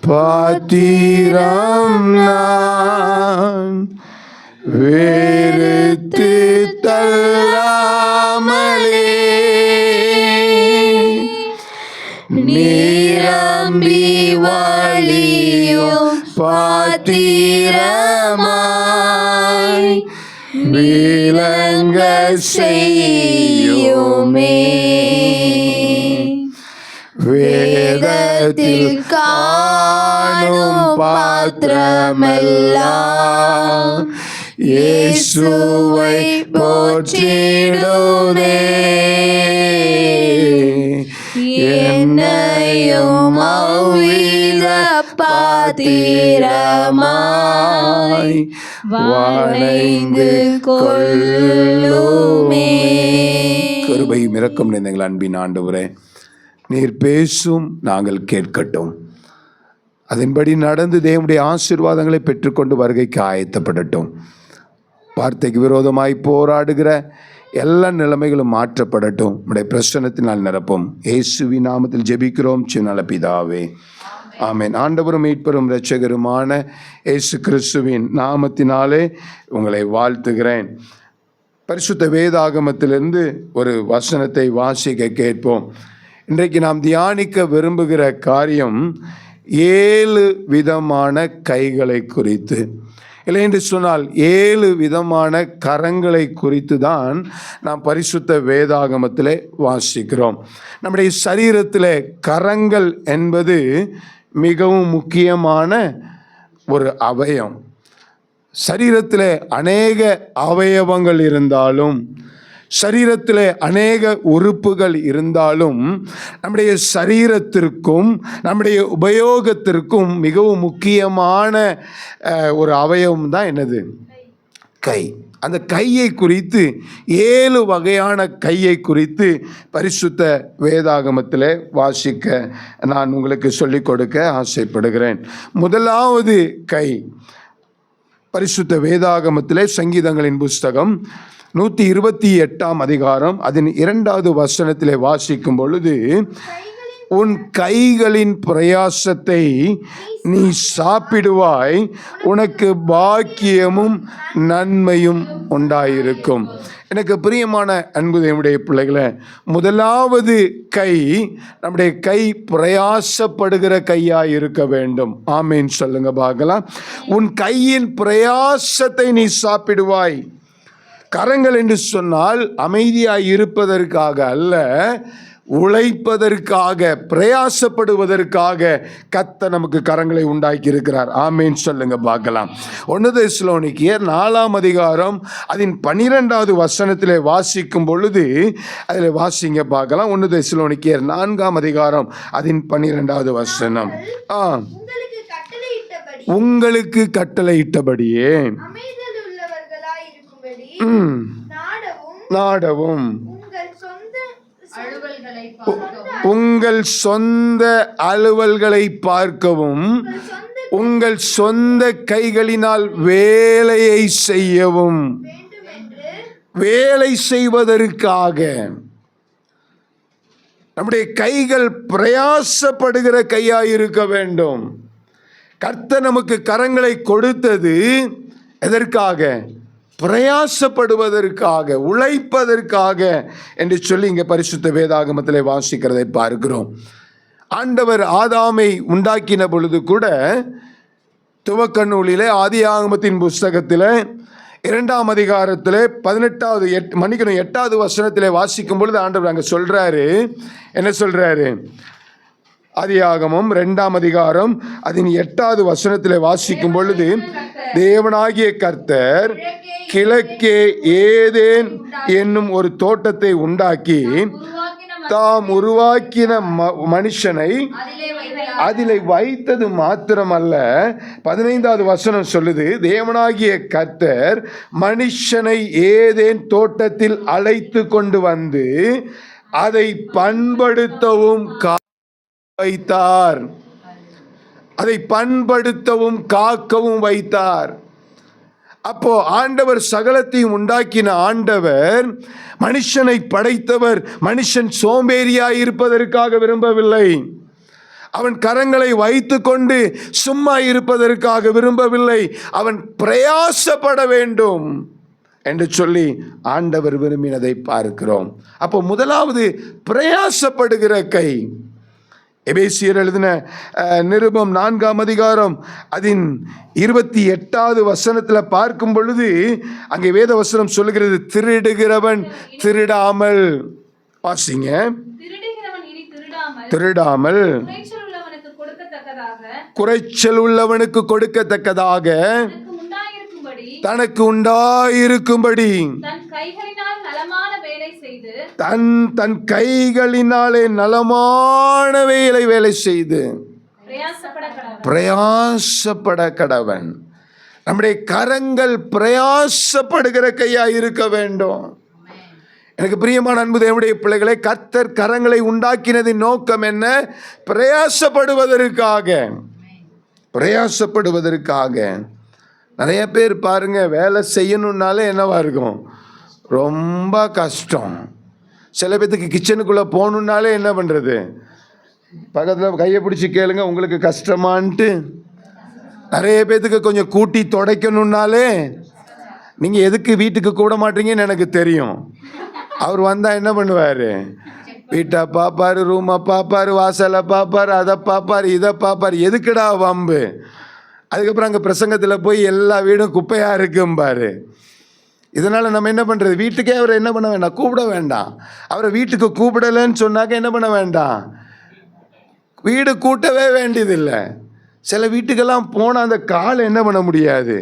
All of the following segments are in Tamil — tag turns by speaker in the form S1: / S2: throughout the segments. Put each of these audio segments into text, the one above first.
S1: பாத்திரம் நான் வெறுத்து தள்ளாமலே நிரம்பி வழியும் பாத்திரமாய் விளங்க செய்யுமே. வேதத்தில் காணும் பாத்திரமெல்லாம் இயேசுவை போற்றிடுதே. என்னையும் அவ்வித பாத்திரமாய் வளைந்து கொள்ளுமே. கிருபையும் இரக்கம் நிறைந்த எங்கள் அன்பின் ஆண்டவரே, நீர் பேசும், நாங்கள் கேட்கட்டும். அதன்படி நடந்து தேவனுடைய ஆசீர்வாதங்களை பெற்றுக்கொண்டு வருகைக்கு ஆயத்தப்படட்டும். வார்த்தைக்கு விரோதமாய் போராடுகிற எல்லா நிலைமைகளும் மாற்றப்படட்டும். உடைய பிரசன்னத்தினால் நிரப்பும். இயேசுவின் நாமத்தில் ஜெபிக்கிறோம் சிவநல பிதாவே, ஆமென். ஆண்டவரும் மீட்பரும் இரட்சகருமான இயேசு கிறிஸ்துவின் நாமத்தினாலே உங்களை வாழ்த்துகிறேன். பரிசுத்த வேதாகமத்திலிருந்து ஒரு வசனத்தை வாசிக்க கேட்போம். இன்றைக்கு நாம் தியானிக்க விரும்புகிற காரியம் 7 விதமான கைகளை குறித்து, இல்லை என்று சொன்னால் 7 விதமான கரங்களை குறித்து தான் நாம் பரிசுத்த வேதாகமத்திலே வாசிக்கிறோம். நம்முடைய சரீரத்தில் கரங்கள் என்பது மிகவும் முக்கியமான ஒரு அவயம். சரீரத்தில் அநேக அவயவங்கள் இருந்தாலும், சரீரத்தில் அநேக உறுப்புகள் இருந்தாலும், நம்முடைய சரீரத்திற்கும் நம்முடைய உபயோகத்திற்கும் மிகவும் முக்கியமான ஒரு அவயவம் தான் என்னது? கை. அந்த கையை குறித்து 7 வகையான கையை குறித்து பரிசுத்த வேதாகமத்தில் வாசிக்க நான் உங்களுக்கு சொல்லிக் கொடுக்க ஆசைப்படுகிறேன். முதலாவது கை பரிசுத்த வேதாகமத்திலே சங்கீதங்களின் புஸ்தகம் 128ஆம் அதிகாரம் அதன் 2வது வசனத்திலே வாசிக்கும் பொழுது, உன் கைகளின் பிரயாசத்தை நீ சாப்பிடுவாய், உனக்கு பாக்கியமும் நன்மையும் உண்டாயிருக்கும். எனக்கு பிரியமான அன்பு தேவனுடைய பிள்ளைகளை, முதலாவது கை நம்முடைய கை பிரயாசப்படுகிற கையாய் இருக்க வேண்டும். ஆமேன் சொல்லுங்க பார்க்கலாம். உன் கையின் பிரயாசத்தை நீ சாப்பிடுவாய். கரங்கள் என்று சொன்னால் அமைதியாய் இருப்பதற்காக அல்ல, உழைப்பதற்காக, பிரயாசப்படுவதற்காக கர்த்தர் நமக்கு கரங்களை உண்டாக்கி இருக்கிறார். ஆமேன் சொல்லுங்க பார்க்கலாம். 1 தெசலோனிக்கேயர் 4ஆம் அதிகாரம் அதன் 12வது வசனத்திலே வாசிக்கும் பொழுது, அதில் வாசிங்க பார்க்கலாம். 1 தெசலோனிக்கேயர் 4ஆம் அதிகாரம் அதன் 12வது வசனம். உங்களுக்கு கட்டளையிட்டபடியே நாடவும் உங்கள் சொந்த அலுவல்களை பார்க்கவும் உங்கள் சொந்த கைகளினால் வேலையை செய்யவும், வேலை செய்வதற்காக நம்முடைய கைகள் பிரயாசப்படுகிற கையாயிருக்க வேண்டும். கர்த்தர் நமக்கு கரங்களை கொடுத்தது எதற்காக? பிரயாசப்படுவதற்காக, உழைப்பதற்காக என்று சொல்லி இங்கே பரிசுத்த வேதாகமத்தில் வாசிக்கிறதை பார்க்கிறோம். ஆண்டவர் ஆதாமை உண்டாக்கின பொழுது கூட துவக்க நூலிலே ஆதியாகமத்தின் புஸ்தகத்தில் 2ஆம் அதிகாரத்தில் 8வது வசனத்திலே வாசிக்கும் பொழுது ஆண்டவர் அங்கே சொல்றாரு, என்ன சொல்றாரு? ஆதியாகமம் 2ஆம் அதிகாரம் அதன் 8வது வசனத்திலே வாசிக்கும் பொழுது, தேவனாகிய கர்த்தர் கிழக்கே ஏதேன் என்னும் ஒரு தோட்டத்தை உண்டாக்கி தாம் உருவாக்கின மனுஷனை அதிலே வைத்தது மாத்திரமல்ல, 15வது வசனம் சொல்லுது, தேவனாகிய கர்த்தர் மனுஷனை ஏதேன் தோட்டத்தில் அழைத்து கொண்டு வந்து அதை பண்படுத்தவும் வைத்தார். அதை பண்படுத்தவும் காக்கவும் வைத்தார். அப்போ ஆண்டவர் சகலத்தையும் உண்டாக்கின ஆண்டவர், மனுஷனை படைத்தவர் மனுஷன் சோம்பேறியாய் இருப்பதற்காக விரும்பவில்லை. அவன் கரங்களை வைத்து கொண்டு சும்மா இருப்பதற்காக விரும்பவில்லை. அவன் பிரயாசப்பட வேண்டும் என்று சொல்லி ஆண்டவர் விரும்பினதை பார்க்கிறோம். அப்போ முதலாவது பிரயாசப்படுகிற கை. எபேசியர் எழுதின நிருபம் 4ஆம் அதிகாரம் அதன் 28வது வசனத்தில் பார்க்கும் பொழுது அங்கே வேத வசனம் சொல்லுகிறது, திருடுகிறவன் திருடாமல், வாசிங்க, திருடாமல் குறைச்சல் உள்ளவனுக்கு கொடுக்கத்தக்கதாக தனக்கு உண்டாயிருக்கும்படி தன் கைகளினாலே நலமான வேலை செய்து பிரயாசப்பட கடவன். நம்முடைய கரங்கள் பிரயாசப்படுகிற கையா இருக்க வேண்டும். எனக்கு பிரியமான அன்பு தேவனுடைய பிள்ளைகளை, கர்த்தர் கரங்களை உண்டாக்கினதின் நோக்கம் என்ன? பிரயாசப்படுவதற்காக. நிறைய பேர் பாருங்க, வேலை செய்யணும்னாலே என்னவா இருக்கும்? ரொம்ப கஷ்டம். சில பேர்த்துக்கு கிச்சனுக்குள்ளே போகணுன்னாலே என்ன பண்ணுறது? பக்கத்தில் கையை பிடிச்சி கேளுங்க, உங்களுக்கு கஷ்டமான்ட்டு. நிறைய பேர்த்துக்கு கொஞ்சம் கூட்டி துடைக்கணுன்னாலே, நீங்கள் எதுக்கு வீட்டுக்கு கூட மாட்டீங்கன்னு எனக்கு தெரியும். அவர் வந்தால் என்ன பண்ணுவார்? வீட்டை பார்ப்பார், ரூமை பார்ப்பார், வாசலை பார்ப்பார், அதை பார்ப்பார், இதை பார்ப்பார். எதுக்குடா வம்பு? அதுக்கப்புறம் அங்கே பிரசங்கத்தில் போய் எல்லா வீடும் குப்பையாக இருக்கும்பார். இதனால் நம்ம என்ன பண்ணுறது? வீட்டுக்கே அவரை என்ன பண்ண வேண்டாம், கூப்பிட வேண்டாம். அவரை வீட்டுக்கு கூப்பிடலைன்னு சொன்னாக்க என்ன பண்ண வேண்டாம், வீடு கூட்டவே வேண்டியதில்லை. சில வீட்டுக்கெல்லாம் போனால் அந்த காலை என்ன பண்ண முடியாது,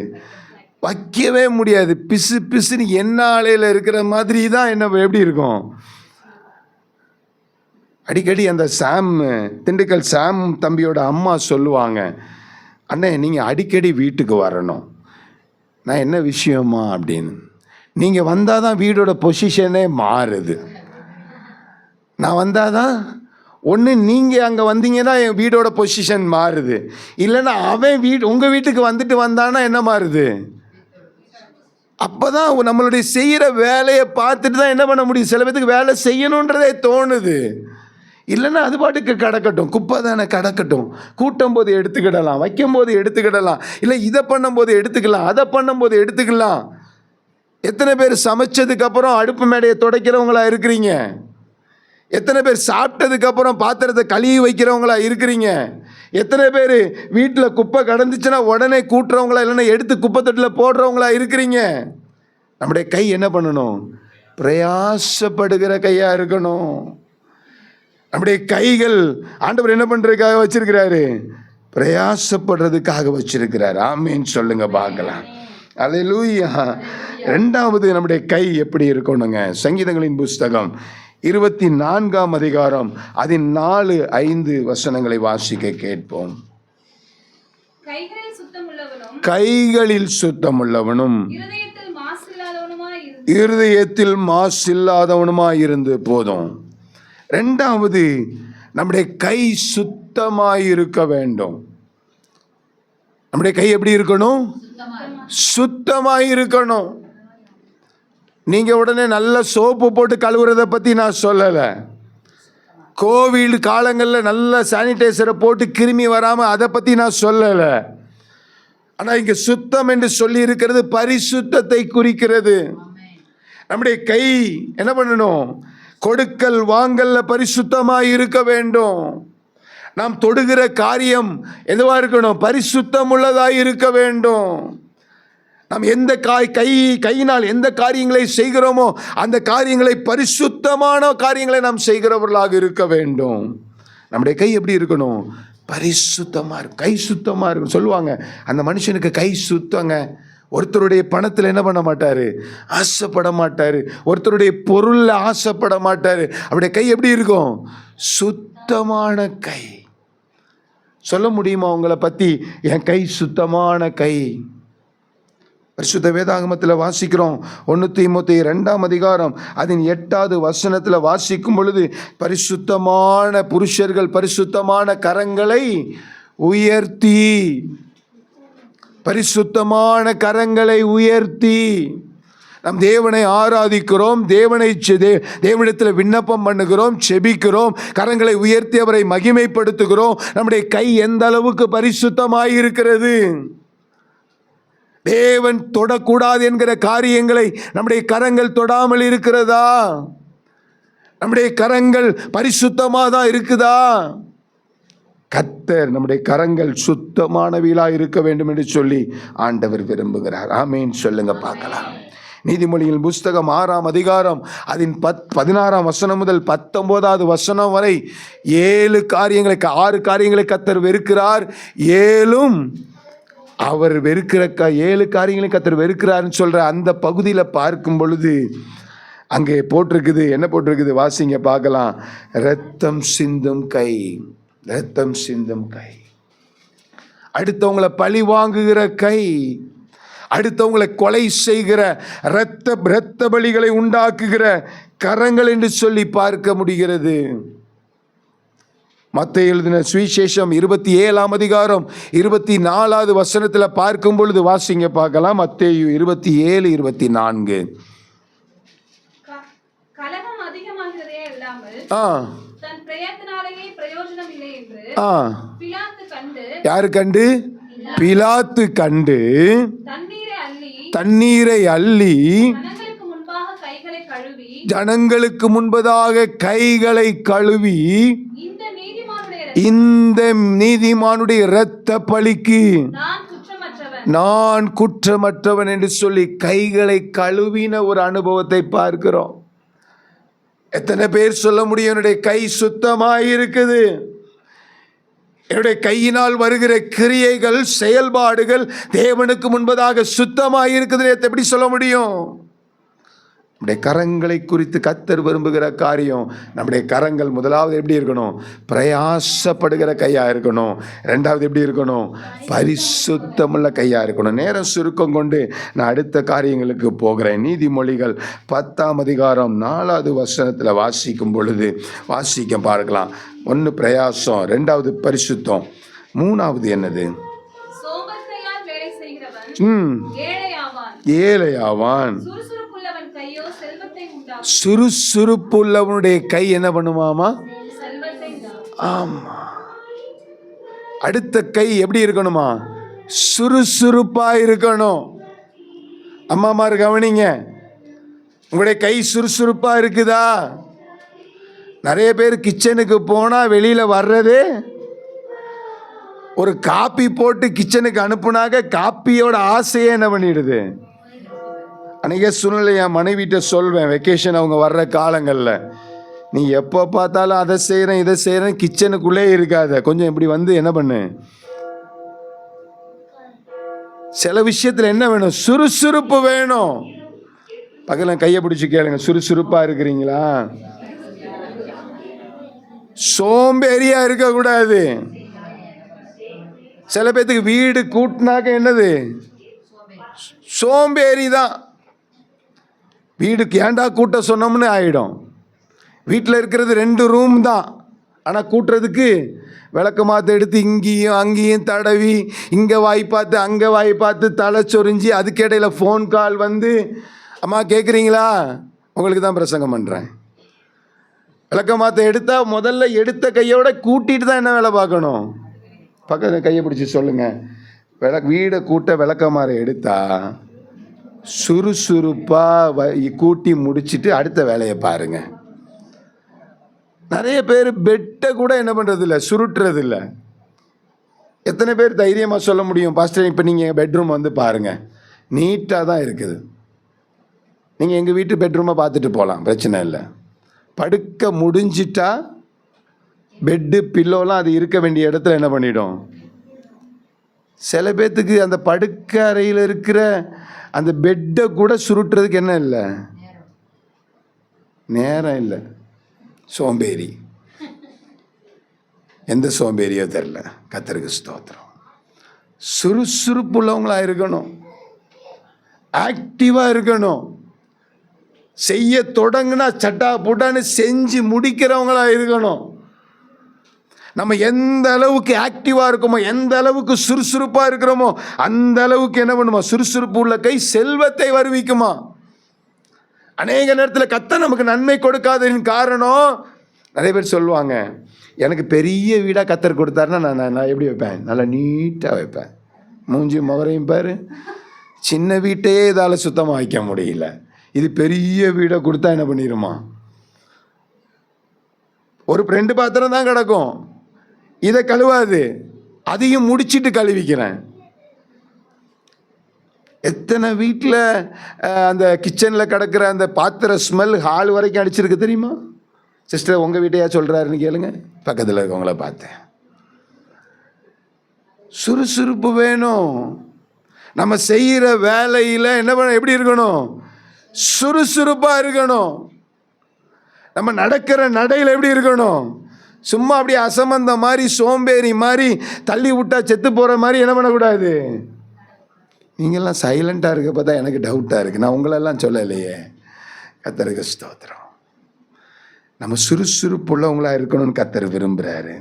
S1: வைக்கவே முடியாது. பிசு பிசுன்னு எண்ணாலையில் இருக்கிற மாதிரி தான் என்ன எப்படி இருக்கும். அடிக்கடி அந்த திண்டுக்கல் சாம் தம்பியோட அம்மா சொல்லுவாங்க, அண்ணே நீங்கள் அடிக்கடி வீட்டுக்கு வரணும். நான் என்ன விஷயமா அப்படின்னு. நீங்கள் வந்தால் தான் வீடோட பொசிஷனே மாறுது. நான் வந்தால் தான் ஒன்று நீங்கள் அங்கே வந்தீங்கன்னா என் வீடோட பொசிஷன் மாறுது. இல்லைன்னா அவன் உங்கள் வீட்டுக்கு வந்துட்டு வந்தான்னா என்ன மாறுது? அப்போ தான் நம்மளுடைய செய்கிற வேலையை பார்த்துட்டு தான் என்ன பண்ண முடியும். சில பேருக்கு வேலை செய்யணுன்றதே தோணுது. இல்லைன்னா அது பாட்டுக்கு கிடக்கட்டும், குப்பை தானே கிடக்கட்டும். கூட்டும் போது எடுத்துக்கிடலாம், வைக்கும் போது எடுத்துக்கிடலாம், இல்லை இதை பண்ணும்போது எடுத்துக்கலாம், அதை பண்ணும்போது எடுத்துக்கலாம். எத்தனை பேர் சமைச்சதுக்கப்புறம் அடுப்பு மேடையை துடைக்கிறவங்களா இருக்கிறீங்க? எத்தனை பேர் சாப்பிட்டதுக்கப்புறம் பாத்திரத்தை கழுவி வைக்கிறவங்களா இருக்கிறீங்க? எத்தனை பேர் வீட்டில் குப்பை கடந்துச்சுன்னா உடனே கூட்டுறவங்களா, இல்லைன்னா எடுத்து குப்பை தொட்டில் போடுறவங்களா இருக்கிறீங்க? நம்முடைய கை என்ன பண்ணணும்? பிரயாசப்படுகிற கையாக இருக்கணும். நம்முடைய கைகள் ஆண்டவர் என்ன பண்ணுறதுக்காக வச்சிருக்கிறாரு? பிரயாசப்படுறதுக்காக வச்சிருக்கிறார். ஆமீன் சொல்லுங்க பார்க்கலாம். அல்லேலூயா. ரெண்டாவது நம்முடைய கை எப்படி இருக்கணுங்க? சங்கீதங்களின் புஸ்தகம் 24ஆம் அதிகாரம் அதன் 4-5 வசனங்களை வாசிக்க கேட்போம். கைகளில் சுத்தமுள்ளவனும் இருதயத்தில் மாசில்லாதவனுமாய் இருந்து போதும். ரெண்டாவது, நம்முடைய கை சுத்தமாயிருக்க வேண்டும். நம்முடைய கை எப்படி இருக்கணும்? சுத்தமாயிருக்கணும். நீங்கள் உடனே நல்ல சோப்பு போட்டு கழுவுறதை பற்றி நான் சொல்லலை. கோவிட் காலங்களில் நல்ல சானிடைசரை போட்டு கிருமி வராமல் அதை பற்றி நான் சொல்லலை. ஆனால் இங்கே சுத்தம் என்று சொல்லி இருக்கிறது பரிசுத்தத்தை குறிக்கிறது. நம்முடைய கை என்ன பண்ணணும்? கொடுக்கல் வாங்கல்ல பரிசுத்தமாக இருக்க வேண்டும். நாம் தொடுகிற காரியம் எதுவாக இருக்கணும்? பரிசுத்தம் உள்ளதாக இருக்க வேண்டும். நாம் எந்த கையினால் எந்த காரியங்களை செய்கிறோமோ அந்த காரியங்களை பரிசுத்தமான காரியங்களை நாம் செய்கிறவர்களாக இருக்க வேண்டும். நம்முடைய கை எப்படி இருக்கணும்? பரிசுத்தமாக இருக்கும். கை சுத்தமாக இருக்கும். சொல்லுவாங்க, அந்த மனுஷனுக்கு கை சுத்தங்க. ஒருத்தருடைய பணத்தில் என்ன பண்ண மாட்டார்? ஆசைப்பட மாட்டார். ஒருத்தருடைய பொருளில் ஆசைப்பட மாட்டார். அவருடைய கை எப்படி இருக்கும்? சுத்தமான கை. சொல்ல முடியுமா உங்களை பற்றி? என் கை சுத்தமான கை. பரிசுத்த வேதாகமத்தில் வாசிக்கிறோம். 1 தீமோத்தேயு 2ஆம் அதிகாரம் அதன் 8வது வசனத்தில் வாசிக்கும் பொழுது, பரிசுத்தமான புருஷர்கள் பரிசுத்தமான கரங்களை உயர்த்தி நம் தேவனை ஆராதிக்கிறோம், தேவனிடத்தில் விண்ணப்பம் பண்ணுகிறோம், செபிக்கிறோம், கரங்களை உயர்த்தி அவரை மகிமைப்படுத்துகிறோம். நம்முடைய கை எந்த அளவுக்கு பரிசுத்தமாய் இருக்கிறது? தேவன் தொடக்கூடாது என்கிற காரியங்களை நம்முடைய கரங்கள் தொடாமல் இருக்கிறதா? நம்முடைய கரங்கள் பரிசுத்தமாக தான் இருக்குதா? கர்த்தர் நம்முடைய கரங்கள் சுத்தமானவீலா இருக்க வேண்டும் என்று சொல்லி ஆண்டவர் விரும்புகிறார். ஆமேன் சொல்லுங்க பார்க்கலாம். நீதிமொழியின் புஸ்தகம் 6ஆம் அதிகாரம் அதன் 16ஆம் வசனம் முதல் 19வது வசனம் வரை 6 காரியங்களை கர்த்தர் வெறுக்கிறார். 7 அவர் வெறுக்கிற 7 காரியங்களை கர்த்தர் வெறுக்கிறார்னு சொல்ற அந்த பகுதியில் பார்க்கும் பொழுது அங்கே போட்டிருக்குது. என்ன போட்டிருக்குது? வாசிங்க பார்க்கலாம். இரத்தம் சிந்தும் கை, இரத்தம் சிந்தும் கை, அடுத்தவங்களை பழி வாங்குகிற கை, அடுத்தவங்களை கொலை செய்கிற இரத்த பலிகளை உண்டாக்குகிற கரங்கள் என்று சொல்லி பார்க்க முடிகிறது. மத்தேயு எழுதின சுவிசேஷம் 27ஆம் அதிகாரம் 24வது வசனத்தில் பார்க்கும் பொழுது வாசிங்க பார்க்கலாம். மத்தேயு 27:24.
S2: கலகம் அதிகமாகிறதே இல்லாமல் தன் பிரயத்தனாலேயே பிரயோஜனம் இல்லை என்று பிலாத்து கண்டு, யாரு கண்டு?
S1: பிலாத்து கண்டு தண்ணீரை அள்ளி ஜனங்களுக்கு முன்பதாக கைகளை கழுவி இந்த நீதிமானுடைய இரத்த பலிக்கு நான் குற்றமற்றவன் என்று சொல்லி கைகளை கழுவின ஒரு அனுபவத்தை பார்க்கிறோம். எத்தனை பேர் சொல்ல முடியும் என்னுடைய கை சுத்தமாய் இருக்குது? என்னுடைய கையினால் வருகிற கிரியைகள், செயல்பாடுகள் தேவனுக்கு முன்பதாக சுத்தமாய் இருக்குது. எப்படி சொல்ல முடியும்? நம்முடைய கரங்களை குறித்து கர்த்தர் விரும்புகிற காரியம், நம்முடைய கரங்கள் முதலாவது எப்படி இருக்கணும்? பிரயாசப்படுகிற கையா இருக்கணும். ரெண்டாவது எப்படி இருக்கணும்? பரிசுத்தமுள்ள கையா இருக்கணும். நேரம் சுருக்கம் கொண்டு நான் அடுத்த காரியங்களுக்கு போகிறேன். நீதிமொழிகள் 10ஆம் அதிகாரம் 4வது வசனத்தில் வாசிக்கும் பொழுது வாசிக்க பார்க்கலாம். 1 பிரயாசம், 2வது பரிசுத்தம், 3வது என்னது? ஏழையாவான். சுறுசுறுப்புள்ளவனுடைய கை என்ன பண்ணுமாமா? ஆமா. அடுத்த கை எப்படி இருக்கணுமா? சுறுசுறுப்பா இருக்கணும். அம்மாமார் கவனிங்க, உங்களுடைய கை சுறுசுறுப்பா இருக்குதா? நிறைய பேர் கிச்சனுக்கு போனா வெளியில வர்றதே ஒரு காப்பி போட்டு கிச்சனுக்கு அனுப்புனாக்க காப்பியோட ஆசையே என்ன பண்ணிடுது? அன்றைக்கே சூழ்நிலை என் மனைவிட்ட சொல்வேன், வெக்கேஷன் அவங்க வர்ற காலங்களில், நீ எப்போ பார்த்தாலும் அதை செய்கிறேன் இதை செய்கிறேன், கிச்சனுக்குள்ளே இருக்காத, கொஞ்சம் இப்படி வந்து என்ன பண்ணு. சில விஷயத்தில் என்ன வேணும்? சுறுசுறுப்பு வேணும். பக்கத்தில் கையை பிடிச்சி கேளுங்க, சுறுசுறுப்பாக இருக்கிறீங்களா? சோம்பேறியா இருக்கக்கூடாது. சில பேர்த்துக்கு வீடு கூட்டினாக்க என்னது? சோம்பேறி தான். வீடுக்கு ஏண்டா கூட்ட சொன்னோம்னு ஆகிடும். வீட்டில் இருக்கிறது 2 ரூம் தான், ஆனால் கூட்டுறதுக்கு விளக்க மாற்ற எடுத்து இங்கேயும் அங்கேயும் தடவி, இங்கே வாய் பார்த்து அங்கே வாய் பார்த்து தலை சொரிஞ்சு, அதுக்கிடையில் ஃபோன் கால் வந்து, அம்மா கேட்குறீங்களா? உங்களுக்கு தான் பிரசங்கம் பண்ணுறேன். விளக்க மாற்ற எடுத்தால் முதல்ல எடுத்த கையோட கூட்டிகிட்டு தான் என்ன வேலை பார்க்கணும்? பக்கத்தில் கையை பிடிச்சி சொல்லுங்கள், வீடை கூட்ட விளக்கமாற எடுத்தா சுறுசுறுப்பாக கூட்டி முடிச்சுட்டு அடுத்த வேலையை பாருங்க. நிறைய பேர் பெட்டை கூட என்ன பண்ணுறதில்ல, சுருட்டுறதில்ல. எத்தனை பேர் தைரியமாக சொல்ல முடியும், பாஸ்டர் இப்போ நீங்கள் பெட்ரூம் வந்து பாருங்கள், நீட்டாக தான் இருக்குது. நீங்கள் எங்கள் வீட்டு பெட்ரூமை பார்த்துட்டு போகலாம், பிரச்சனை இல்லை. படுக்க முடிஞ்சிட்டா பெட்டு பில்லோலாம் அது இருக்க வேண்டிய இடத்துல என்ன பண்ணிடும்? சில பேர்த்துக்கு அந்த படுக்க அறையில் இருக்கிற அந்த பெட்டை கூட சுருட்டுறதுக்கு என்ன இல்லை, நேரம் இல்லை. சோம்பேறி. எந்த சோம்பேறியோ தெரில. கர்த்தருக்கு ஸ்தோத்திரம். சுறுசுறுப்பு உள்ளவங்களா இருக்கணும், ஆக்டிவாக இருக்கணும். செய்ய தொடங்கினா சட்டா புட்டான்னு செஞ்சு முடிக்கிறவங்களா இருக்கணும். நம்ம எந்த அளவுக்கு ஆக்டிவாக இருக்கோமோ, எந்த அளவுக்கு சுறுசுறுப்பாக இருக்கிறோமோ, அந்த அளவுக்கு என்ன பண்ணுமா? சுறுசுறுப்பு உள்ள கை செல்வத்தை வருவிக்குமா? அநேக நேரத்தில் கர்த்தர் நமக்கு நன்மை கொடுக்காததின் காரணம், நிறைய பேர் சொல்லுவாங்க, எனக்கு பெரிய வீடாக கர்த்தர் கொடுத்தாருன்னா நான் எப்படி வைப்பேன், நல்லா நீட்டாக வைப்பேன், மூஞ்சி முகரையும் பாரு, சின்ன வீட்டையே இதால் சுத்தமாக வைக்க முடியல, இது பெரிய வீடை கொடுத்தா என்ன பண்ணிடுமா, ஒரு 2 பாத்திரம் தான் கிடக்கும், இதை கழுவாது, அதையும் முடிச்சிட்டு கழுவிக்கிறேன். எத்தனை வீட்டில் அந்த கிச்சனில் கிடக்கிற அந்த பாத்திர ஸ்மெல் ஹால் வரைக்கும் அடிச்சிருக்கு தெரியுமா? சிஸ்டர் உங்கள் வீட்டையா சொல்கிறாருன்னு கேளுங்க. பக்கத்தில் இருக்கவங்கள பார்த்தேன். சுறுசுறுப்பு வேணும். நம்ம செய்கிற வேலையில் என்ன பண்ண, எப்படி இருக்கணும், சுறுசுறுப்பாக இருக்கணும். நம்ம நடக்கிற நடையில் எப்படி இருக்கணும், சும்மா அப்படியே அசம்பந்த மாதிரி சோம்பேறி மாதிரி தள்ளி விட்டா செத்து போகிற மாதிரி என்ன பண்ணக்கூடாது. நீங்கள்லாம் சைலண்ட்டாக இருக்க பார்த்தா எனக்கு டவுட்டாக இருக்குது. நான் உங்களெல்லாம் சொல்லலையே. கர்த்தருக்கு ஸ்தோத்திரம். நம்ம சுறுசுறுப்புள்ளவங்களாக இருக்கணும்னு கர்த்தர் விரும்புகிறாரு.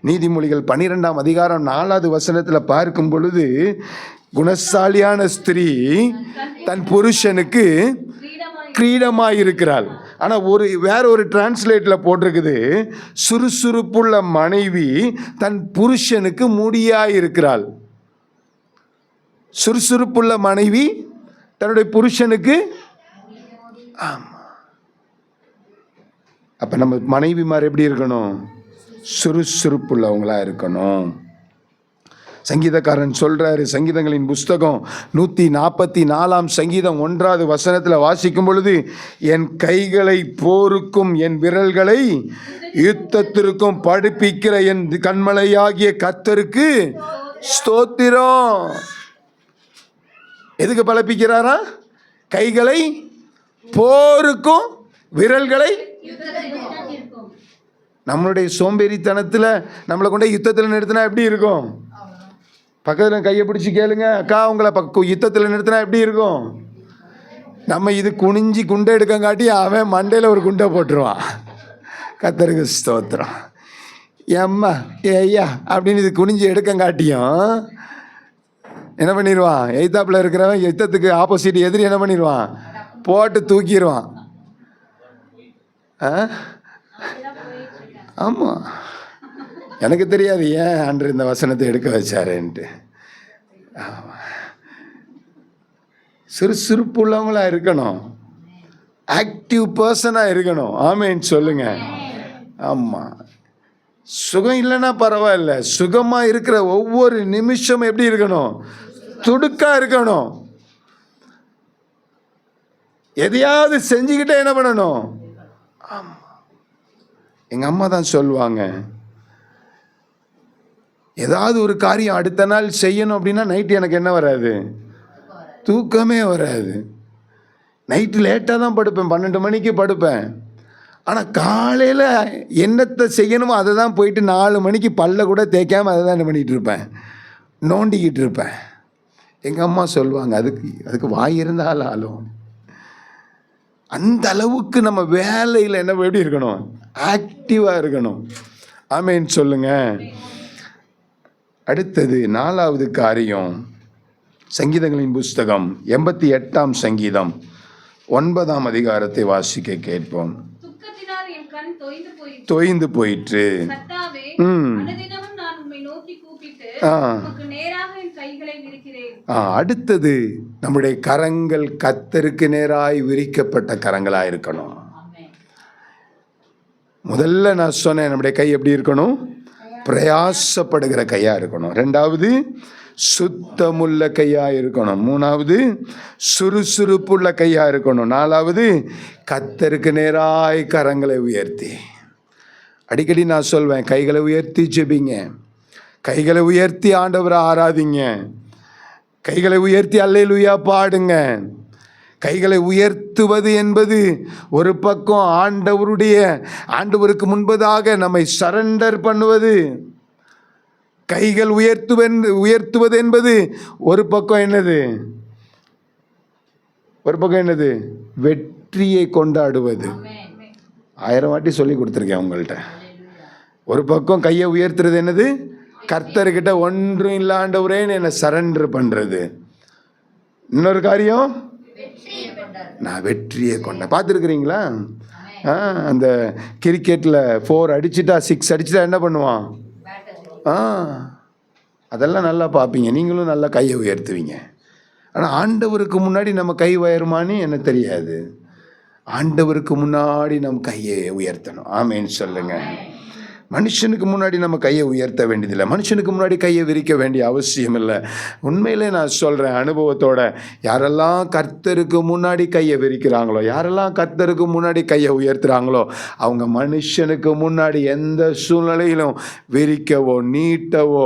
S1: நீதிமொழிகள் 12ஆம் அதிகாரம் 4வது வசனத்தில் பார்க்கும் பொழுது, குணசாலியான ஸ்திரீ தன் புருஷனுக்கு கிரீடமாக இருக்கிறாள். ஆனால் வேற ஒரு டிரான்ஸ்லேட்டில் போட்டிருக்குது, சுறுசுறுப்புள்ள மனைவி தன் புருஷனுக்கு முடியாக இருக்கிறாள். சுறுசுறுப்புள்ள மனைவி தன்னுடைய புருஷனுக்கு. ஆமாம். அப்போ நம்ம மனைவிமார் எப்படி இருக்கணும், சுறுசுறுப்புள்ளவங்களா இருக்கணும். சங்கீதக்காரன் சொல்றாரு, சங்கீதங்களின் புஸ்தகம் 144ஆம் சங்கீதம் 1வது வசனத்தில் வாசிக்கும் பொழுது, என் கைகளை போருக்கும் என் விரல்களை யுத்தத்திற்கும் படிப்பிக்கிற என் கண்மலையாகிய கர்த்தருக்கு ஸ்தோத்திரம். எதுக்கு பழப்பிக்கிறாரா? கைகளை போருக்கும் விரல்களை. நம்மளுடைய சோம்பேறித்தனத்தில் நம்மளை கொண்டே யுத்தத்தில் நிறுத்தினா எப்படி இருக்கும்? பக்கத்தில் கையை பிடிச்சி கேளுங்க, அக்கா உங்களை யுத்தத்தில் நிறுத்தினா எப்படி இருக்கும்? நம்ம இது குனிஞ்சி குண்டை எடுக்கங்காட்டி அவன் மண்டையில் ஒரு குண்டை போட்டுருவான். கர்த்தருக்கு ஸ்தோத்திரம். ஏம்மா ஏய்யா அப்படின்னு இது குனிஞ்சி எடுக்கங்காட்டியும் என்ன பண்ணிடுவான், எய்தாப்பில் இருக்கிறவன் யுத்தத்துக்கு ஆப்போசிட் எதிரி என்ன பண்ணிடுவான், போட்டு தூக்கிடுவான். ஆமாம், எனக்கு தெரியாது ஏன் அன்று இந்த வசனத்தை எடுக்க வச்சாருன்ட்டு. சுறுசுறுப்பு உள்ளவங்களா இருக்கணும், ஆக்டிவ் பர்சனாக இருக்கணும். ஆமேன்னு சொல்லுங்க. ஆமாம், சுகம் இல்லைன்னா பரவாயில்ல, சுகமாக இருக்கிற ஒவ்வொரு நிமிஷம் எப்படி இருக்கணும், துடுக்கா இருக்கணும். எதையாவது செஞ்சுக்கிட்டே என்ன பண்ணணும். ஆமாம், எங்கள் அம்மா தான் சொல்லுவாங்க, ஏதாவது ஒரு காரியம் அடுத்த நாள் செய்யணும் அப்படின்னா நைட்டு எனக்கு என்ன வராது, தூக்கமே வராது. நைட்டு லேட்டாக தான் படுப்பேன், 12 மணிக்கு படுப்பேன். ஆனால் காலையில் என்னத்தை செய்யணுமோ அதை தான் போயிட்டு 4 மணிக்கு பல்ல கூட தேய்க்காமல் அதை தான் என்ன பண்ணிகிட்டு இருப்பேன், நோண்டிக்கிட்டு இருப்பேன். எங்கள் அம்மா சொல்லுவாங்க, அதுக்கு வாய் இருந்தாலும் ஆளும். அந்த அளவுக்கு நம்ம வேலையில் என்ன எப்படி இருக்கணும், ஆக்டிவாக இருக்கணும். ஆமேன்னு சொல்லுங்க. அடுத்தது 4வது காரியம், சங்கீதங்களின் புஸ்தகம் 88ஆம் சங்கீதம் 9ஆம் அதிகாரத்தை வாசிக்க கேட்போம். தொய்ந்து போயிற்று. அடுத்தது நம்முடைய கரங்கள் கர்த்தருக்கு நேராய் விரிக்கப்பட்ட கரங்களாக இருக்கணும். முதல்ல நான் சொன்னேன், நம்முடைய கை எப்படி இருக்கணும், பிரயாசப்படுகிற கையாக இருக்கணும். 2வது சுத்தமுள்ள கையாக இருக்கணும். 3வது சுறுசுறுப்புள்ள கையாக இருக்கணும். 4வது கர்த்தருக்கு நேராய் கரங்களை உயர்த்தி. அடிக்கடி நான் சொல்வேன், கைகளை உயர்த்தி ஜெபிங்க, கைகளை உயர்த்தி ஆண்டவரை ஆராதிங்க, கைகளை உயர்த்தி அல்லேலூயா பாடுங்க. கைகளை உயர்த்துவது என்பது ஒரு பக்கம் ஆண்டவருக்கு முன்பதாக நம்மை சரண்டர் பண்ணுவது. கைகள் உயர்த்துவது என்பது ஒரு பக்கம் என்னது, வெற்றியை கொண்டாடுவது. 1000 வாட்டி சொல்லி கொடுத்துருக்கேன் உங்கள்கிட்ட. ஒரு பக்கம் கையை உயர்த்துறது என்னது, கர்த்தர்கிட்ட ஒன்றும் இல்லாண்டவரேன்னு என்னை சரண்டர் பண்ணுறது. இன்னொரு காரியம் நான் வெற்றியை கொண்டேன். பார்த்துருக்குறீங்களா? அந்த கிரிக்கெட்டில் 4 அடிச்சுட்டா 6 அடிச்சுட்டா என்ன பண்ணுவான்? அதெல்லாம் நல்லா பார்ப்பீங்க, நீங்களும் நல்லா கையை உயர்த்துவீங்க. ஆனால் ஆண்டவருக்கு முன்னாடி நம்ம கை உயருமான்னு எனக்கு தெரியாது. ஆண்டவருக்கு முன்னாடி நம்ம கையை உயர்த்தணும். ஆமேன்னு சொல்லுங்க. மனுஷனுக்கு முன்னாடி நம்ம கையை உயர்த்த வேண்டியதில்லை, மனுஷனுக்கு முன்னாடி கையை விரிக்க வேண்டிய அவசியம் இல்லை. உண்மையிலே நான் சொல்கிறேன் அனுபவத்தோட, யாரெல்லாம் கர்த்தருக்கு முன்னாடி கையை விரிக்கிறாங்களோ, யாரெல்லாம் கர்த்தருக்கு முன்னாடி கையை உயர்த்துகிறாங்களோ, அவங்க மனுஷனுக்கு முன்னாடி எந்த சூழ்நிலையிலும் விரிக்கவோ நீட்டவோ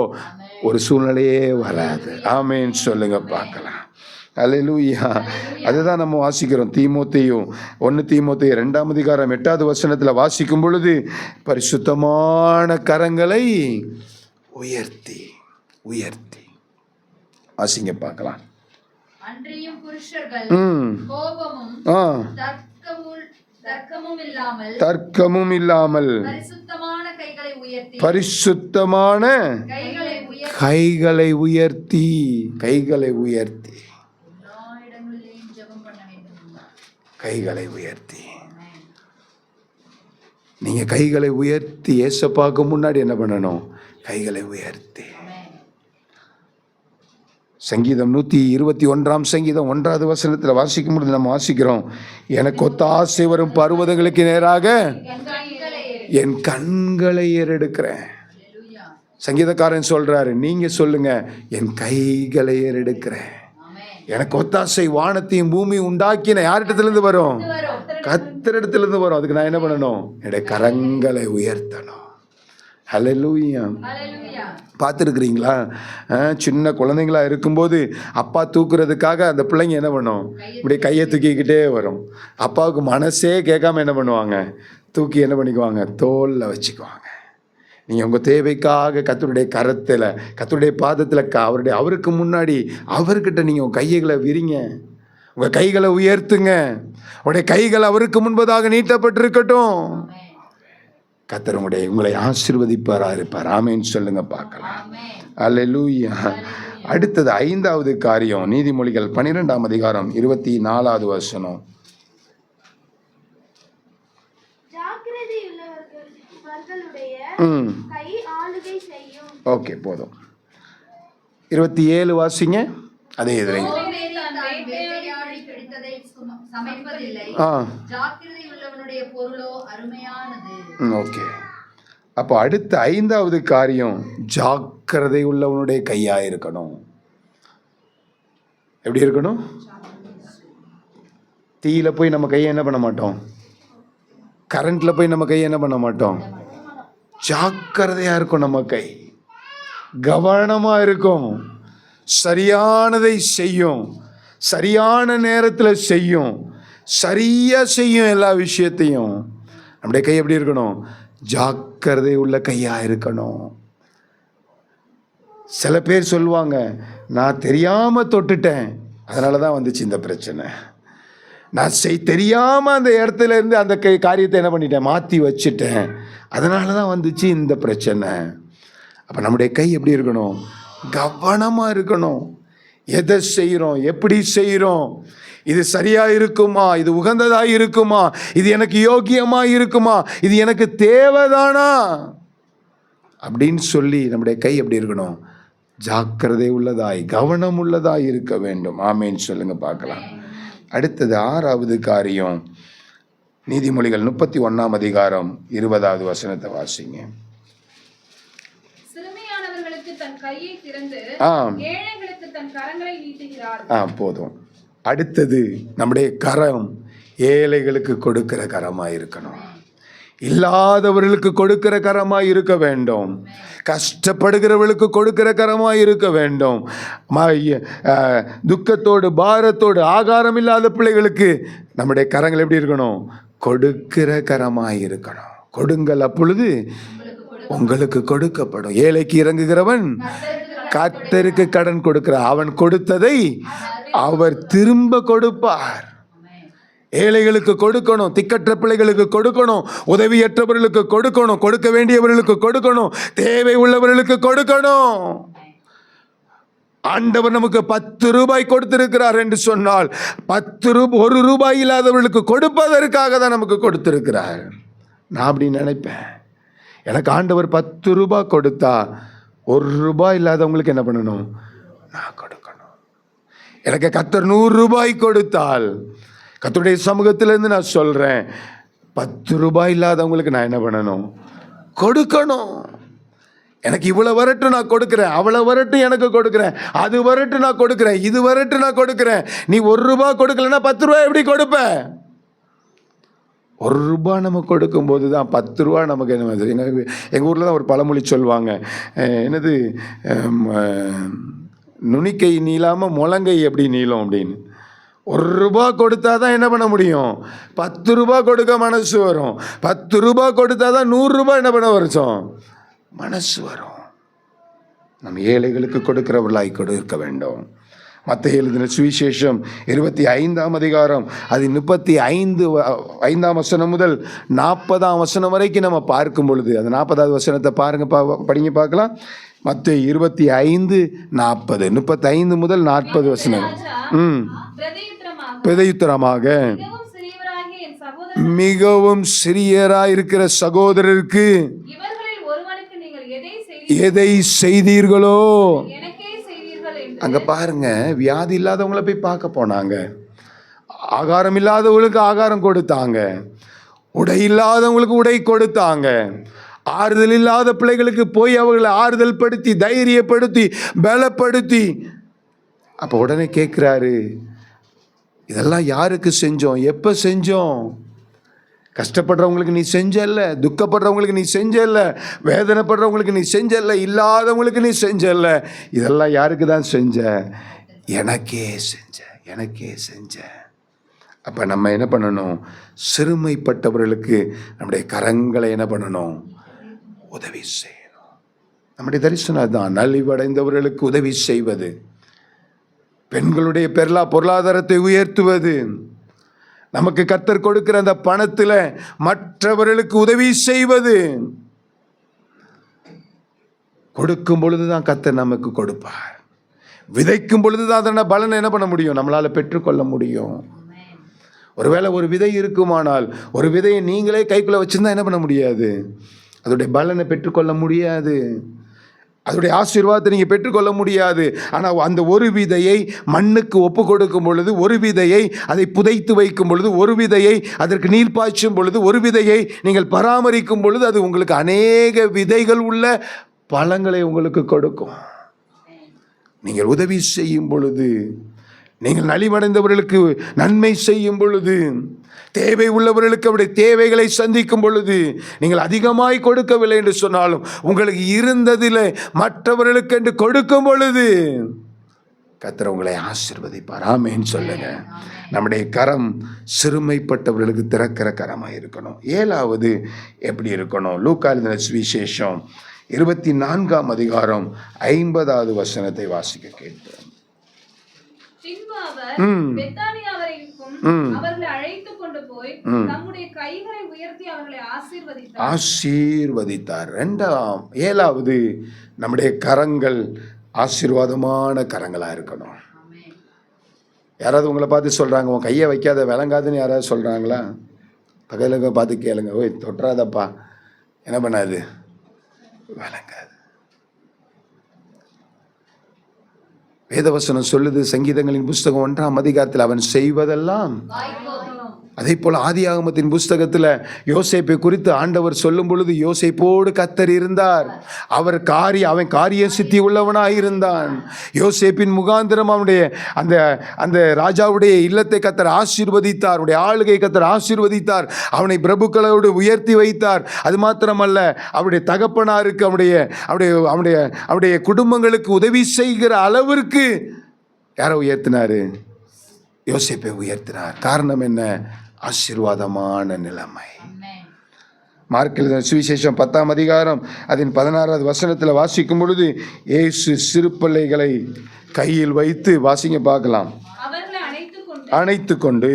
S1: ஒரு சூழ்நிலையே வராது. ஆமேன்னு சொல்லுங்க பார்க்கலாம். அல்லேலூயா. அதுதான் நம்ம வாசிக்கிறோம். 1 தீமோத்தேயு 2ஆம் அதிகாரம் 8வது வசனத்தில் வாசிக்கும் பொழுது, பரிசுத்தமான கரங்களை உயர்த்தி உயர்த்தி வாசிங்க பார்க்கலாம்.
S2: அன்றியும் புருஷர்கள்
S1: தர்க்கமும் இல்லாமல் பரிசுத்தமான கைகளை உயர்த்தி கைகளை உயர்த்தி நீங்க கைகளை உயர்த்தி ஏசப்பாக்கு முன்னாடி என்ன பண்ணணும்? கைகளை உயர்த்தி. சங்கீதம் 121ஆம் சங்கீதம் 1வது வசனத்தில் வாசிக்கும் பொழுது நம்ம வாசிக்கிறோம், எனக்கு ஒத்தாசை வரும் பர்வதங்களுக்கு நேராக என் கண்களை ஏறெடுக்கிறேன். சங்கீதக்காரன் சொல்றாரு, நீங்க சொல்லுங்க, என் கைகளை ஏறெடுக்கிறேன். எனக்கு ஒத்தாசை வானத்தையும் பூமியும் உண்டாக்கின யாரிடத்திலிருந்து வரும்? கர்த்தரிடத்திலிருந்து வரும். அதுக்கு நான் என்ன பண்ணணும்? என்னுடைய கரங்களை உயர்த்தணும். ஹல்லேலூயா. பார்த்துருக்குறீங்களா? சின்ன குழந்தைங்களா இருக்கும்போது அப்பா தூக்குறதுக்காக அந்த பிள்ளைங்க என்ன பண்ணும்? இப்படி கையை தூக்கிக்கிட்டே வரும். அப்பாவுக்கு மனசே கேட்காம என்ன பண்ணுவாங்க? தூக்கி என்ன பண்ணிக்குவாங்க? தோளில் வச்சுக்குவாங்க. நீங்கள் உங்கள் தேவைக்காக கர்த்தருடைய கரத்தில், கர்த்தருடைய பாதத்தில், அவருக்கு முன்னாடி அவர்கிட்ட நீங்கள் உங்கள் கைகளை விரிங்க, உங்கள் கைகளை உயர்த்துங்க. உங்களுடைய கைகள் அவருக்கு முன்பதாக நீட்டப்பட்டிருக்கட்டும். கர்த்தர் உங்களை ஆசீர்வதிப்பாரா இருப்பார். ஆமேன்னு சொல்லுங்க பார்க்கலாம். அல்லேலூயா. அடுத்தது 5வது காரியம், நீதிமொழிகள் 12ஆம் அதிகாரம் 24வது வசனம். ஓகே, போதும். 27 வாசிங்க. அதே இதில் ஓகே. அப்போ அடுத்த 5வது காரியம், ஜாக்கிரதை உள்ளவனுடைய கையா இருக்கணும். எப்படி இருக்கணும்? தீயில போய் நம்ம கையை என்ன பண்ண மாட்டோம்? கரண்ட்ல போய் நம்ம கையை என்ன பண்ண மாட்டோம்? ஜாக்கிரதையா இருக்கும். நம்ம கை கவனமா இருக்கும், சரியானதை செய்யும், சரியான நேரத்தில் செய்யும், சரியா செய்யும் எல்லா விஷயத்தையும். நம்முடைய கை எப்படி இருக்கணும்? ஜாக்கிரதை உள்ள கையா இருக்கணும். சில பேர் சொல்லுவாங்க, நான் தெரியாம தொட்டுட்டேன், அதனால தான் வந்துச்சு இந்த பிரச்சனை. நான் தெரியாம அந்த இடத்துல இருந்து அந்த காரியத்தை என்ன பண்ணிட்டேன்? மாற்றி வச்சுட்டேன், அதனால தான் வந்துச்சு இந்த பிரச்சனை. அப்போ நம்முடைய கை எப்படி இருக்கணும்? கவனமாக இருக்கணும். எதை செய்கிறோம், எப்படி செய்கிறோம், இது சரியாக இருக்குமா, இது உகந்ததாக இருக்குமா, இது எனக்கு யோக்கியமாக இருக்குமா, இது எனக்கு தேவைதானா அப்படின்னு சொல்லி நம்முடைய கை எப்படி இருக்கணும்? ஜாக்கிரதை உள்ளதாய், கவனம் உள்ளதாய் இருக்க வேண்டும். ஆமேன்னு சொல்லுங்க பார்க்கலாம். அடுத்தது 6வது காரியம், நீதிமொழிகள் 31ஆம் அதிகாரம் 20வது வசனத்தை வாசிங்க.
S2: சிறுமையானவர்களுக்கு தன் கையை திறந்து ஏழைகளுக்கு தன் கரங்களை நீட்டுகிறார்.
S1: போதும். அடுத்தது, நம்முடைய கரம் ஏழைகளுக்கு கொடுக்கிற கரமா இருக்கணும், இல்லாதவர்களுக்கு கொடுக்கிற கரமாய் இருக்க வேண்டும், கஷ்டப்படுகிறவர்களுக்கு கொடுக்கிற கரமாய் இருக்க வேண்டும். துக்கத்தோடு பாரத்தோடு ஆகாரம் இல்லாத பிள்ளைகளுக்கு நம்முடைய கரங்கள் எப்படி இருக்கணும்? கொடுக்கிற கரமாய் இருக்கணும். கொடுங்கள், அப்பொழுது உங்களுக்கு கொடுக்கப்படும். ஏழைக்கு இறங்குகிறவன் கர்த்தருக்கு கடன் கொடுக்கிறார், அவன் கொடுத்ததை அவர் திரும்ப கொடுப்பார். ஏழைகளுக்கு கொடுக்கணும், திக்கற்ற பிள்ளைகளுக்கு கொடுக்கணும், உதவியற்றவர்களுக்கு கொடுக்கணும், கொடுக்க வேண்டியவர்களுக்கு கொடுக்கணும், தேவை உள்ளவர்களுக்கு கொடுக்கணும். ஆண்டவர் நமக்கு 10 ரூபாய் கொடுத்திருக்கிறார் என்று சொன்னால் 1 ரூபாய் இல்லாதவர்களுக்கு கொடுப்பதற்காக தான் நமக்கு கொடுத்திருக்கிறார். நான் அப்படி நினைப்பேன். எனக்கு ஆண்டவர் 10 ரூபாய் கொடுத்தா 1 ரூபாய் இல்லாதவங்களுக்கு என்ன பண்ணணும்? நான் கொடுக்கணும். எனக்கு கர்த்தர் 100 ரூபாய் கொடுத்தால் கர்த்தருடைய சமூகத்திலிருந்து நான் சொல்றேன், 10 ரூபாய் இல்லாதவங்களுக்கு நான் என்ன பண்ணணும்? கொடுக்கணும். எனக்கு இவ்வளவு வரட்டும் நான் கொடுக்கிறேன், அவ்வளவு வரட்டும் எனக்கு கொடுக்கிறேன், அது வரட்டும் நான் கொடுக்கிறேன், இது வரட்டும் நான் கொடுக்கிறேன். நீ 1 ரூபாய் கொடுக்கலன்னா 10 ரூபாய் எப்படி கொடுப்ப? 1 ரூபாய் நம்ம கொடுக்கும்போது தான் 10 ரூபா நமக்கு என்ன. எங்கள் ஊரில் தான் ஒரு பழமொழி சொல்லுவாங்க, என்னது, நுனிக்கை நீளாமல் முழங்கை எப்படி நீளம் அப்படின்னு. 1 ரூபாய் கொடுத்தா தான் என்ன பண்ண முடியும்? 10 ரூபாய் கொடுக்க மனசு வரும். 10 ரூபாய் கொடுத்தா தான் 100 ரூபாய் என்ன பண்ண வரும்? மனசு வரும். நம்ம ஏழைகளுக்கு கொடுக்கிறவர்களாய் கொடுக்க வேண்டும். மத்தேயு எழுதின சுவிசேஷம் 25ஆம் அதிகாரம் அது 35ஆம் வசனம் முதல் 40ஆம் வசனம் வரைக்கும் நம்ம பார்க்கும் பொழுது, அந்த 40வது வசனத்தை பாருங்க, படிங்க பார்க்கலாம். மத்தேயு 25:40, 35 முதல் 40 வசனம். பிரதியுத்தரமாக, மிகவும் சிறியராய் இருக்கிற சகோதரருக்கு எதை செய்தீர்களோ. அங்க பாருங்க, வியாதி இல்லாதவங்களை போய் பார்க்க போனாங்க, ஆகாரம் இல்லாதவங்களுக்கு ஆகாரம் கொடுத்தாங்க, உடை இல்லாதவங்களுக்கு உடை கொடுத்தாங்க, ஆறுதல் இல்லாத பிள்ளைகளுக்கு போய் அவர்களை ஆறுதல் படுத்தி தைரியப்படுத்தி பலப்படுத்தி. அப்போ உடனே கேட்குறாரு, இதெல்லாம் யாருக்கு செஞ்சோம்? எப்போ செஞ்சோம்? கஷ்டப்படுறவங்களுக்கு நீ செஞ்சல்ல, துக்கப்படுறவங்களுக்கு நீ செஞ்சல்ல, வேதனைப்படுறவங்களுக்கு நீ செஞ்சல்ல, இல்லாதவங்களுக்கு நீ செஞ்சல்ல. இதெல்லாம் யாருக்கு தான் செஞ்ச? எனக்கே செஞ்ச, எனக்கே செஞ்ச. அப்போ நம்ம என்ன பண்ணணும்? சிறுமைப்பட்டவர்களுக்கு நம்முடைய கரங்களை என்ன பண்ணணும்? உதவி செய்யணும். நம்முடைய தரிசனம் தான் நலிவடைந்தவர்களுக்கு உதவி செய்வது, பெண்களுடைய பொருளாதாரத்தை உயர்த்துவது, நமக்கு கர்த்தர் கொடுக்கிற அந்த பணத்தில் மற்றவர்களுக்கு உதவி செய்வது. கொடுக்கும் பொழுதுதான் கர்த்தர் நமக்கு கொடுப்பார். விதைக்கும் பொழுதுதான் அதன பலனை என்ன பண்ண முடியும்? நம்மளால பெற்றுக்கொள்ள முடியும். ஒருவேளை ஒரு விதை இருக்குமானால், ஒரு விதையை நீங்களே கைக்குள்ள வச்சிருந்தா என்ன பண்ண முடியாது? அதோடைய பலனை பெற்றுக்கொள்ள முடியாது, அதோடைய ஆசீர்வாதத்தை நீங்கள் பெற்றுக்கொள்ள முடியாது. ஆனால் அந்த ஒரு விதையை மண்ணுக்கு ஒப்பு கொடுக்கும் பொழுது, ஒரு விதையை அதை புதைத்து வைக்கும் பொழுது, ஒரு விதையை அதற்கு நீர் பாய்ச்சும் பொழுது, ஒரு விதையை நீங்கள் பராமரிக்கும் பொழுது, அது உங்களுக்கு அநேக விதைகள் உள்ள பழங்களை உங்களுக்கு கொடுக்கும். நீங்கள் உதவி செய்யும் பொழுது, நீங்கள் நலிவடைந்தவர்களுக்கு நன்மை செய்யும் பொழுது, தேவை உள்ளவர்களுக்கு அவருடைய தேவைகளை சந்திக்கும் பொழுது, நீங்கள் அதிகமாய் கொடுக்கவில்லை என்று சொன்னாலும் உங்களுக்கு இருந்ததில் மற்றவர்களுக்கு என்று கொடுக்கும் பொழுது கர்த்தர் உங்களை ஆசீர்வதிப்பார். ஆமென் சொல்லுங்க. நம்முடைய கரம் சிறுமைப்பட்டவர்களுக்கு திறக்கிற கரமாக இருக்கணும். 7வது எப்படி இருக்கணும்? லூக்கா எழுதின சுவிசேஷம் 24ஆம் அதிகாரம் 50வது வசனத்தை வாசிக்க கேட்கிறோம். ஆசீர்வதித்தார். 7வது நம்முடைய கரங்கள் ஆசீர்வாதமான கரங்களா இருக்கணும். யாராவது உங்களை பார்த்து சொல்றாங்க, உன் கையை வைக்காத விளங்காதுன்னு யாராவது சொல்றாங்களா? பக்கத்துல பார்த்து கேளுங்க, ஓய் தொட்டுறாதப்பா, என்ன பண்ணாது? விளங்காது. வேதவசனம் சொல்லுது, சங்கீதங்களின் புஸ்தகம் 1ஆம் அதிகாரத்தில் அவன் செய்வதெல்லாம். அதே போல ஆதியாகமத்தின் புஸ்தகத்தில் யோசேப்பை குறித்து ஆண்டவர் சொல்லும் பொழுது, யோசேப்போடு கர்த்தர் இருந்தார், அவன் காரிய சித்தி உள்ளவனாய் இருந்தான். யோசேப்பின் முகாந்திரம் அவனுடைய அந்த ராஜாவுடைய இல்லத்தை கர்த்தர் ஆசீர்வதித்தார், அவனுடைய ஆளுகை கர்த்தர் ஆசீர்வதித்தார், அவனை பிரபுக்களோடு உயர்த்தி வைத்தார். அது மாத்திரமல்ல, அவருடைய தகப்பனாருக்கு அவருடைய குடும்பங்களுக்கு உதவி செய்கிற அளவிற்கு யாரை உயர்த்தினாரு? யோசேப்பை உயர்த்தினார். காரணம் என்ன? ஆசீர்வாதமான நிலைமை. மார்க் எழுதின சுவிசேஷம் 10ஆம் அதிகாரம் அதன் 16வது வசனத்தில் வாசிக்கும் பொழுது, இயேசு சிறு பிள்ளைகளை கையில் வைத்து, வாசிங்க பார்க்கலாம், அணைத்து கொண்டு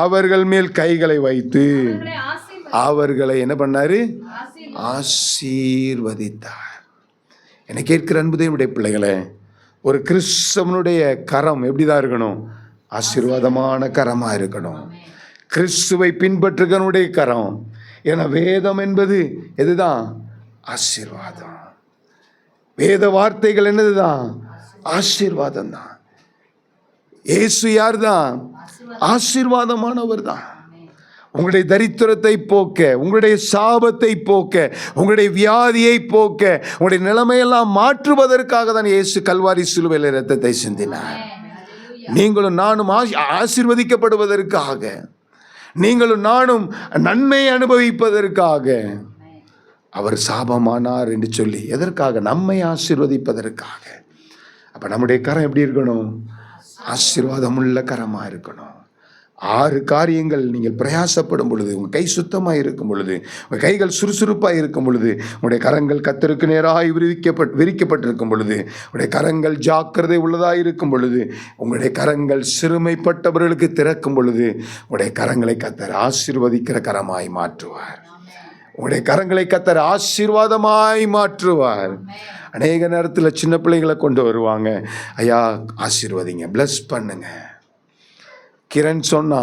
S1: அவர்கள் மேல் கைகளை வைத்து அவர்களை என்ன பண்ணாரு? ஆசீர்வதித்தார். என்னை கேட்கிற அன்பு தேவனுடைய பிள்ளைகளே, ஒரு கிறிஸ்தவனுடைய கரம் எப்படிதான் இருக்கணும்? ஆசீர்வாதமான கரமா இருக்கணும். கிறிஸ்துவை பின்பற்றுகிறவனுடைய கரம். ஏன்னா வேதம் என்பது எதுதான்? ஆசீர்வாதம். வேத வார்த்தைகள் என்னதுதான்? ஆசீர்வாதம் தான். இயேசு யார் தான்? ஆசீர்வாதமானவர் தான். உங்களுடைய தரித்திரத்தை போக்க, உங்களுடைய சாபத்தை போக்க, உங்களுடைய வியாதியை போக்க, உங்களுடைய நிலைமையெல்லாம் மாற்றுவதற்காக தான் இயேசு கல்வாரி சிலுவையில் இரத்தத்தை சிந்தினார். நீங்களும் நானும் ஆசீர்வதிக்கப்படுவதற்காக, நீங்களும் நானும் நன்மை அனுபவிப்பதற்காக அவர் சாபமானார் என்று சொல்லி, எதற்காக? நம்மை ஆசீர்வதிப்பதற்காக. அப்ப நம்முடைய கரம் எப்படி இருக்கணும்? ஆசீர்வாதமுள்ள கரமா இருக்கணும். 6 காரியங்கள் நீங்கள் பிரயாசப்படும் பொழுது, உங்கள் கை சுத்தமாக இருக்கும் பொழுது, உங்கள் கைகள் சுறுசுறுப்பாக இருக்கும் பொழுது, உங்களுடைய கரங்கள் கர்த்தருக்கு நேராக விரிக்கப்பட்டிருக்கும் பொழுது, உங்களுடைய கரங்கள் ஜாக்கிரதை உள்ளதாக இருக்கும் பொழுது, உங்களுடைய கரங்கள் சிறுமைப்பட்டவர்களுக்கு திறக்கும் பொழுது, உங்களுடைய கரங்களை கர்த்தர் ஆசீர்வதிக்கிற கரமாய் மாற்றுவார். உங்களுடைய கரங்களை கர்த்தர் ஆசீர்வாதமாய் மாற்றுவார். அநேக நேரத்தில் சின்ன பிள்ளைங்களை கொண்டு வருவாங்க, ஐயா ஆசீர்வதிங்க, பிளஸ் பண்ணுங்க. கிரண் சொன்னா,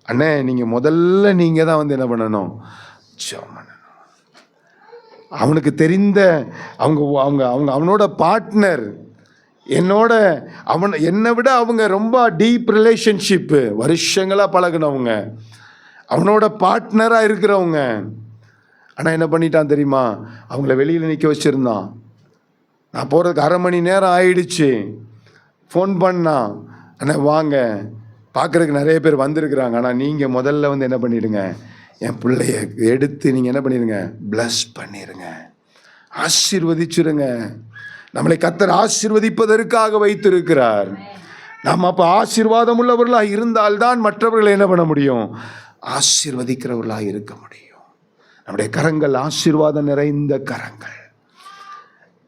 S1: அண்ணே நீங்கள் முதல்ல நீங்கள் தான் வந்து என்ன பண்ணணும்? ஜெபம் பண்ணணும். அவனுக்கு தெரிந்த அவங்க அவங்க அவங்க அவனோட பார்ட்னர், என்னை விட அவங்க ரொம்ப டீப் ரிலேஷன்ஷிப்பு, வருஷங்களாக பழகினவங்க, அவனோட பார்ட்னராக இருக்கிறவங்க. ஆனால் என்ன பண்ணிட்டான் தெரியுமா? அவங்கள வெளியில் நிற்க வச்சுருந்தான். நான் போகிறதுக்கு 1/2 மணி நேரம் ஆயிடுச்சு. ஃபோன் பண்ணான், அண்ணா வாங்க, பார்க்குறதுக்கு நிறைய பேர் வந்திருக்கிறாங்க, ஆனால் நீங்கள் முதல்ல வந்து என்ன பண்ணிடுங்க, என் பிள்ளைய எடுத்து நீங்கள் என்ன பண்ணிடுங்க, பிளஸ் பண்ணிடுங்க, ஆசீர்வதிச்சுருங்க. நம்மளை கர்த்தர் ஆசீர்வதிப்பதற்காக வைத்திருக்கிறார். நாம் அப்போ ஆசீர்வாதம் உள்ளவர்களாக இருந்தால்தான் மற்றவர்களை என்ன பண்ண முடியும்? ஆசீர்வதிக்கிறவர்களாக இருக்க முடியும். நம்முடைய கரங்கள் ஆசீர்வாதம் நிறைந்த கரங்கள்.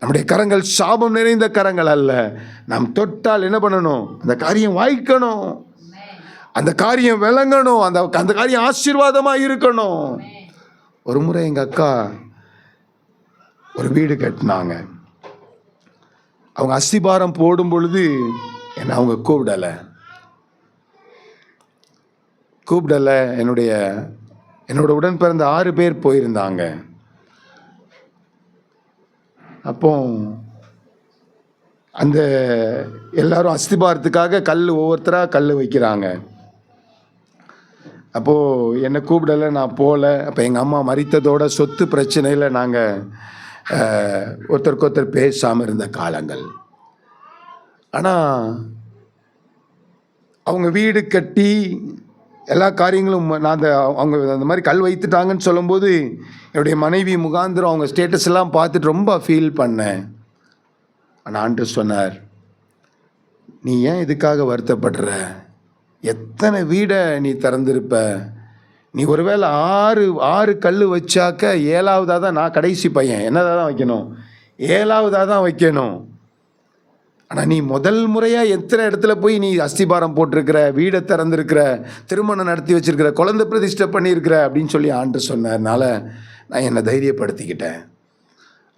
S1: நம்முடைய கரங்கள் சாபம் நிறைந்த கரங்கள் அல்ல. நாம் தொட்டால் என்ன பண்ணணும்? அந்த காரியம் வாய்க்கணும், அந்த காரியம் விளங்கணும், அந்த காரியம் ஆசீர்வாதமாக இருக்கணும். ஒரு முறை எங்கள் அக்கா ஒரு வீடு கட்டினாங்க. அவங்க அஸ்திபாரம் போடும் பொழுது என்னை அவங்க கூப்பிடலை. என்னோட உடன் பிறந்த 6 பேர் போயிருந்தாங்க. அப்போ அந்த எல்லாரும் அஸ்திபாரத்துக்காக ஒவ்வொருத்தராக கல் வைக்கிறாங்க. அப்போது என்னை கூப்பிடலை, நான் போகல. அப்போ எங்கள் அம்மா மரித்ததோட சொத்து பிரச்சனையில் நாங்கள் ஒருத்தருக்கு பேசாமல் இருந்த காலங்கள். ஆனால் அவங்க வீடு கட்டி எல்லா காரியங்களும் அவங்க அந்த மாதிரி கல் வைத்துட்டாங்கன்னு சொல்லும்போது என்னுடைய மனைவி முகாந்திரம் அவங்க ஸ்டேட்டஸ் எல்லாம் பார்த்துட்டு ரொம்ப ஃபீல் பண்ணேன். ஆனால் ஆண்டவர் சொன்னார், நீ ஏன் இதுக்காக வருத்தப்படுற? எத்தனை வீடை நீ திறந்திருப்ப. நீ ஒருவேளை 6 கல் வச்சாக்க 7ஆவதாக தான், நான் கடைசி பையன், என்னதாக தான் வைக்கணும்? 7ஆவதாக தான் வைக்கணும். ஆனால் நீ முதல் முறையாக எத்தனை இடத்துல போய் நீ அஸ்திபாரம் போட்டிருக்கிற, வீடை திறந்திருக்கிற, திருமணம் நடத்தி வச்சிருக்கிற, குழந்தை பிரதிஷ்டை பண்ணியிருக்கிற அப்படின்னு சொல்லி ஆண்டவர் சொன்னதுனால நான் என்னை தைரியப்படுத்திக்கிட்டேன்.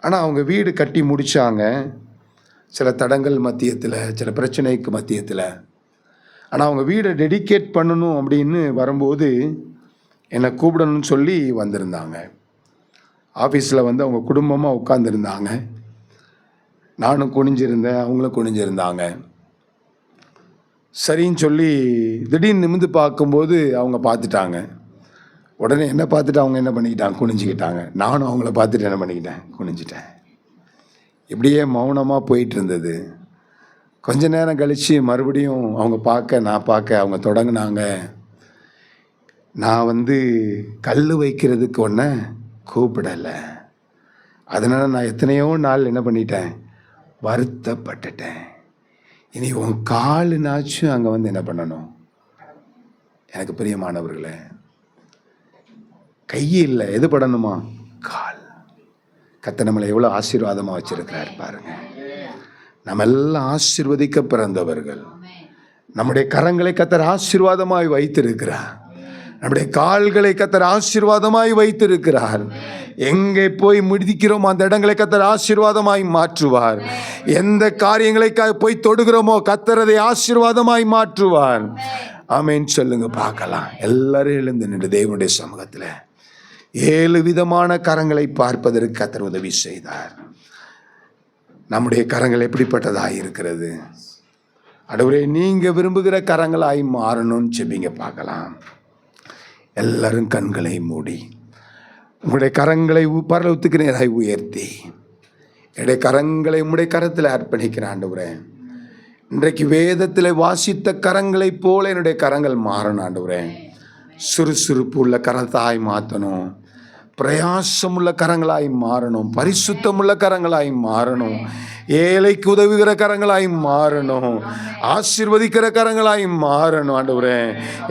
S1: ஆனால் அவங்க வீடு கட்டி முடித்தாங்க, சில தடங்கள் மத்தியத்தில், சில பிரச்சனைக்கு மத்தியத்தில். ஆனால் அவங்க வீடை டெடிகேட் பண்ணணும் அப்படின்னு வரும்போது என்னை கூப்பிடணும்னு சொல்லி வந்திருந்தாங்க. ஆஃபீஸில் வந்து அவங்க குடும்பமாக உட்காந்துருந்தாங்க. நானும் குனிஞ்சிருந்தேன், அவங்களும் குனிஞ்சிருந்தாங்க. சரின்னு சொல்லி திடீர்னு நிமிந்து பார்க்கும்போது அவங்க பார்த்துட்டாங்க. உடனே என்னை பார்த்துட்டு அவங்க என்ன பண்ணிக்கிட்டாங்க, குனிஞ்சிக்கிட்டாங்க. நானும் அவங்கள பார்த்துட்டு என்ன பண்ணிக்கிட்டேன், குனிஞ்சிட்டேன். இப்படியே மௌனமாக போயிட்டு இருந்தது. கொஞ்ச நேரம் கழித்து மறுபடியும் அவங்க பார்க்க, நான் பார்க்க, அவங்க தொடங்கினாங்க, நான் வந்து கல் வைக்கிறதுக்கு ஒன்றை கூப்பிடலை, அதனால் நான் எத்தனையோ நாள் என்ன பண்ணிட்டேன், வருத்தப்பட்டுட்டேன். இனி உன் காலுனாச்சும் அங்கே வந்து என்ன பண்ணணும். எனக்கு பிரியமானவர்களே, கை இல்லை, எது படணுமா? கால். கர்த்தர் நம்மளை எவ்வளோ ஆசீர்வாதமாக வச்சிருக்கிறார் பாருங்க. நம்ம எல்லாம் ஆசீர்வதிக்க பிறந்தவர்கள். நம்முடைய கரங்களை கர்த்தர் ஆசீர்வாதமாய் வைத்திருக்கிறார். நம்முடைய கால்களை கர்த்தர் ஆசீர்வாதமாய் வைத்திருக்கிறார். எங்கே போய் மிதிக்கிறோமோ அந்த இடங்களை கர்த்தர் ஆசீர்வாதமாய் மாற்றுவார். எந்த காரியங்களை போய் தொடுகிறோமோ கர்த்தர் அதை ஆசீர்வாதமாய் மாற்றுவார். ஆமென் சொல்லுங்க பார்க்கலாம். எல்லாரும் எழுந்து நின்று தேவனுடைய சமூகத்தில் 7 விதமான கரங்களை பார்ப்பதற்கு கர்த்தர் உதவி செய்தார். நம்முடைய கரங்கள் எப்படிப்பட்டதாய் இருக்கிறது? ஆண்டவரே, நீங்க விரும்புகிற கரங்களாய் மாறணும்னு செபிங்க பார்க்கலாம். எல்லாரும் கண்களை மூடி உங்களுடைய கரங்களை பரலோகத்துக்கு நேராய் உயர்த்தி என்னுடைய கரங்களை உங்களுடைய கரத்தில் அர்ப்பணிக்கிறேன். ஆண்டவரே, இன்றைக்கு வேதத்தில் வாசித்த கரங்களைப் போல என்னுடைய கரங்கள் மாறணும். ஆண்டவரே, சுறுசுறுப்பு உள்ள கரத்தாய் மாற்றணும், பிரயாசமுள்ள கரங்களாய் மாறணும், பரிசுத்தமுள்ள கரங்களாய் மாறணும், ஏழைக்கு உதவுகிற கரங்களாய் மாறணும், ஆசீர்வதிக்கிற கரங்களாய் மாறணும். ஆண்டவரே,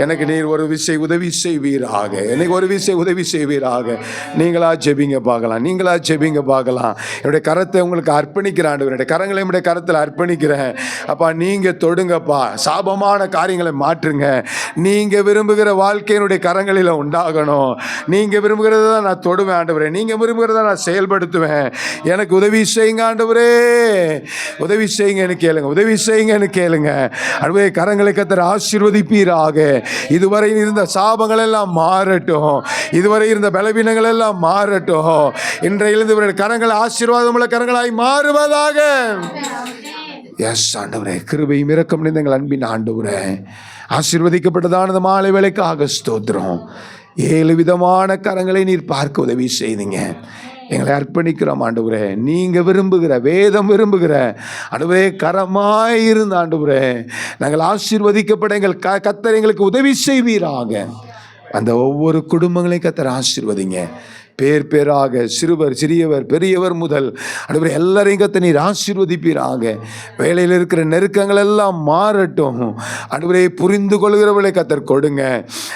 S1: எனக்கு நீர் ஒரு விஷயம் உதவி செய்வீராக, எனக்கு ஒரு விஷயம் உதவி செய்வீராக. நீங்களா ஜெபிங்க பார்க்கலாம், நீங்களா ஜெபிங்க பார்க்கலாம். என்னுடைய கரத்தை உங்களுக்கு அர்ப்பணிக்கிறேன். ஆண்டவரே, என்னுடைய கரங்களை என்னுடைய கரத்தில் அர்ப்பணிக்கிறேன். அப்பா, நீங்கள் தொடுங்கப்பா, சாபமான காரியங்களை மாற்றுங்க. நீங்கள் விரும்புகிற வாழ்க்கையினுடைய கரங்களில் உண்டாகணும். நீங்கள் விரும்புகிறத தான் நான் தொடுவேன். ஆண்டவரே, நீங்கள் விரும்புகிறத நான் செயல்படுத்துவேன். எனக்கு உதவி செய்யுங்க ஆண்டவரே, உதவி செய்யுங்கன்னு கேளுங்க, உதவி செய்யுங்கன்னு கேளுங்க. ஆண்டவரே, கரங்களை கர்த்தர் ஆசீர்வதிப்பீராக. இதுவரை இருந்த சாபங்கள் எல்லாம் மாறட்டும், இதுவரை இருந்த பலவீனங்கள் எல்லாம் மாறட்டும். இன்றையிலிருந்து இவருடைய கரங்கள் ஆசீர்வாதமுள்ள கரங்களாய் மாறுவதாக. எஸ் ஆண்டவரே, கிருபையும் இரக்கம் நிறைந்த எங்கள் அன்பின் ஆண்டவரே, ஆசீர்வதிக்கப்பட்டதான இந்த மாலை வேளைக்காக ஸ்தோத்திரம். 7 விதமான கரங்களை நீர் பார்க்க உதவி செய்தீங்க. எங்களை அர்ப்பணிக்கிறோம் ஆண்டவரே. நீங்கள் விரும்புகிற, வேதம் விரும்புகிற ஆண்டவரே கரமாயிருந்த ஆண்டவரே, நாங்கள் ஆசீர்வதிக்கப்பட எங்கள் கர்த்தர் எங்களுக்கு உதவி செய்வீராக. அந்த ஒவ்வொரு குடும்பங்களையும் கர்த்தர் ஆசீர்வதிங்க. பேர் பேராக, சிறுவர் சிறியவர் பெரியவர் முதல் ஆண்டவரே எல்லாரையும் கர்த்தர் நீர் ஆசீர்வதிப்பீராக. வேலையில் இருக்கிற நெருக்கங்கள் எல்லாம் மாறட்டும். ஆண்டவரே, புரிந்து கொள்கிறவர்களை கர்த்தர் கொடுங்க.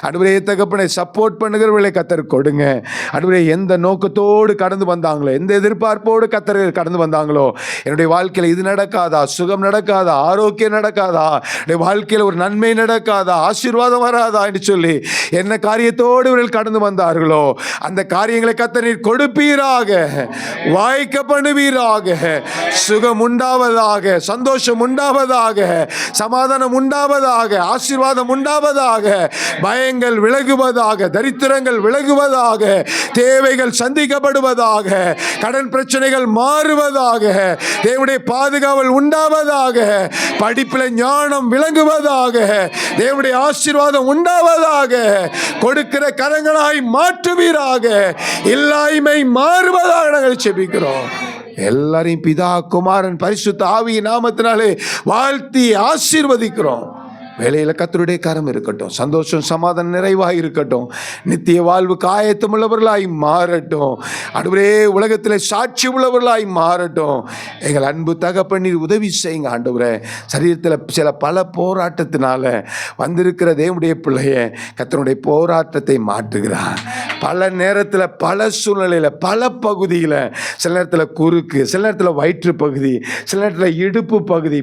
S1: ஆண்டவரே, தகப்பனை சப்போர்ட் பண்ணுகிறவர்களை கர்த்தர் கொடுங்க. ஆண்டவரே, எந்த நோக்கத்தோடு கடந்து வந்தாங்களோ, எந்த எதிர்பார்ப்போடு கர்த்தர் கடந்து வந்தாங்களோ, என்னுடைய வாழ்க்கையில் இது நடக்காதா, சுகம் நடக்காதா, ஆரோக்கியம் நடக்காதா, என்னுடைய வாழ்க்கையில் ஒரு நன்மை நடக்காதா, ஆசீர்வாதம் வராதா என்று சொல்லி என்ன காரியத்தோடு இவர்கள் கடந்து வந்தார்களோ அந்த காரியங்களை கர்த்தர் நீர் கொடுப்பீராக, வாய்க்க பண்ணுவீராக. சுகம் உண்டாவதாக, சந்தோஷம் உண்டாவதாக, சமாதானம் உண்டாவதாக, ஆசீர்வாதம் உண்டாவதாக, பயங்கள் விலகுவதாக, தரித்திரங்கள் விலகுவதாக, தேவைகள் சந்திக்கப்படுவதாக, கடன் பிரச்சனைகள் மாறுவதாக, தேவனுடைய பாதுகாவல் உண்டாவதாக, படிப்பில் ஞானம் விளங்குவதாக, தேவனுடைய ஆசீர்வாதம் உண்டாவதாக, கொடுக்கிற கரங்களாய் மாற்றுவீராக, இல்லாய்மை மாறுவதாக நாங்கள் செபிக்கிறோம். எல்லாரையும் பிதா குமாரன் பரிசுத்த ஆவியின் நாமத்தினாலே வாழ்த்தி ஆசீர்வதிக்கிறோம். வேலையில் கர்த்தருடைய கரம் இருக்கட்டும், சந்தோஷம் சமாதானம் நிறைவாக இருக்கட்டும், நித்திய வாழ்வு காயத்தம் உள்ளவர்களாய் மாறட்டும். ஆண்டவரே, உலகத்தில் சாட்சி உள்ளவர்களாய் மாறட்டும். எங்கள் அன்பு தகப்பனீர் உதவி செய்யுங்க ஆண்டவரே. சரீரத்தில் சில பல போராட்டத்தினால வந்திருக்கிற தேவனுடைய பிள்ளைய கர்த்தருடைய போராட்டத்தை மாற்றுகிறார். பல நேரத்தில், பல சூழ்நிலையில், பல பகுதியில், சில நேரத்தில் குறுக்கு, சில நேரத்தில் வயிற்று பகுதி, சில நேரத்தில் இடுப்பு பகுதி,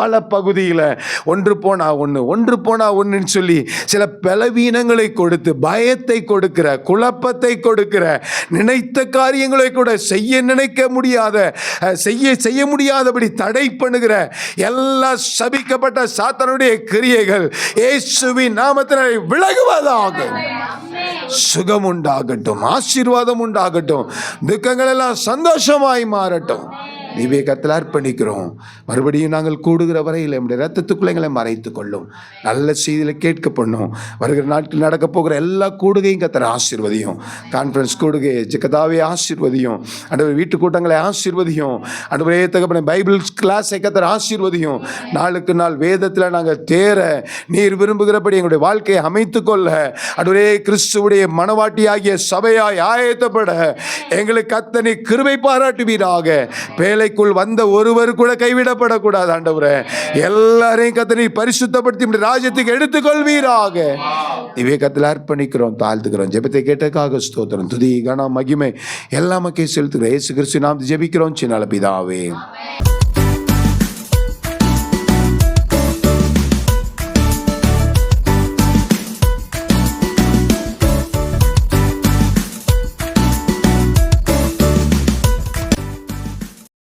S1: பல பகுதியில் ஒன்று போனால் ஒன்றுன்னு சொல்லி சில பலவீனங்களை கொடுத்து, பயத்தை கொடுக்கிற, குழப்பத்தை கொடுக்கிற, நினைத்த காரியங்களை கூட செய்ய நினைக்க முடியாத, செய்ய முடியாதபடி தடை பண்ணுகிற எல்லா சபிக்கப்பட்ட சாத்தானுடைய கிரியைகள் இயேசுவின் நாமத்தினால் விலகுவதாக. சுகம் உண்டாகட்டும், ஆசீர்வாதம் உண்டாகட்டும், துக்கங்கள் எல்லாம் சந்தோஷமாய் மாறட்டும். விவேகத்தில் அர்ப்பணிக்கிறோம். மறுபடியும் நாங்கள் கூடுகிற வரையில் நம்முடைய ரத்தத்துக்குள்ள எங்களை மறைத்து கொள்ளும். நல்ல செய்தியில் கேட்க பண்ணும். வருகிற நாட்கள் நடக்க போகிற எல்லா கூடுகையும் கர்த்தர் ஆசீர்வதியும். கான்ஃபரன்ஸ் கூடுகை ஜெகதாவே ஆசீர்வதியும். ஆண்டவரே, வீட்டு கூட்டங்களை ஆசீர்வதியும். ஆண்டவரே, தகப்பனே, பைபிள் கிளாஸை கர்த்தர் ஆசீர்வதியும். நாளுக்கு நாள் வேதத்தில் நாங்கள் தேர, நீர் விரும்புகிறபடி எங்களுடைய வாழ்க்கையை அமைத்து கொள்ள, ஆண்டவரே, கிறிஸ்துவுடைய மனவாட்டியாகிய சபையாய் ஆயத்தப்பட எங்களுக்கு கர்த்தர் நீர் கிருபை பாராட்டுவீராக. வேலைக்குள் வந்த ஒருவர் கூட கைவிடப்படக்கூடாது ஆண்டவரே. எல்லாரையும் கர்த்தர் நீர் பரிசுத்தப்படுத்தி ராஜ்யத்துக்கு எடுத்துக்கொள்வீராக. விவேகத்தில் அர்ப்பணிக்கிறோம், தாழ்த்துக்கிறோம். ஜெபத்தை கேட்டதுக்காக ஸ்தோத்திரம். துதி கனம் மகிமை எல்லா மக்கள் செலுத்துகிறோம். இயேசு கிறிஸ்து நாமத்தில் ஜெபிக்கிறோம் சின்ன பிதாவே.